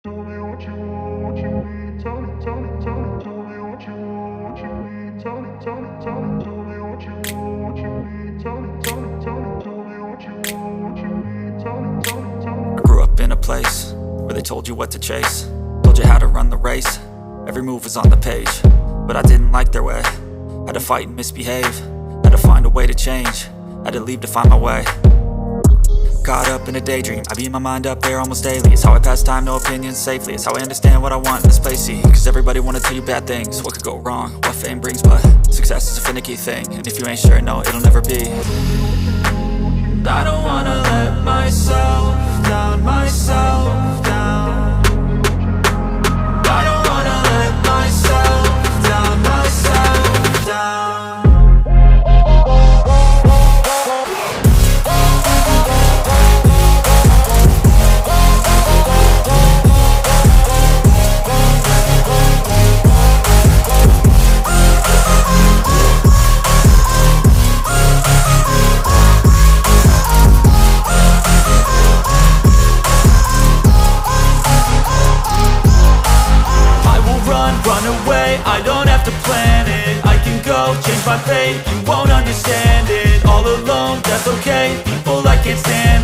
Tell me what you want, what you need. Tell me, tell me, tell me. Tell me what you want, what you need. Tell me, tell me, tell me. Tell me what you want, what you need. Tell me, tell me, tell me. Tell me what you want, what you need. Tell me, tell me, tell me. I grew up in a place where they told you what to chase, told you how to run the race. Every move was on the page, but I didn't like their way. Had to fight and misbehave, had to find a way to change, had to leave to find my way. Caught up in a daydream, I beat my mind up there almost daily. It's how I pass time, no opinions safely. It's how I understand what I want in this place, see. Cause everybody wanna tell you bad things, what could go wrong, what fame brings. But success is a finicky thing, and if you ain't sure, no, it'll never be. I don't wanna let myself down, myself down. I don't wanna let myself down, myself down. Run away, I don't have to plan it. I can go, change my fate, you won't understand it. All alone, that's okay, people I can't stand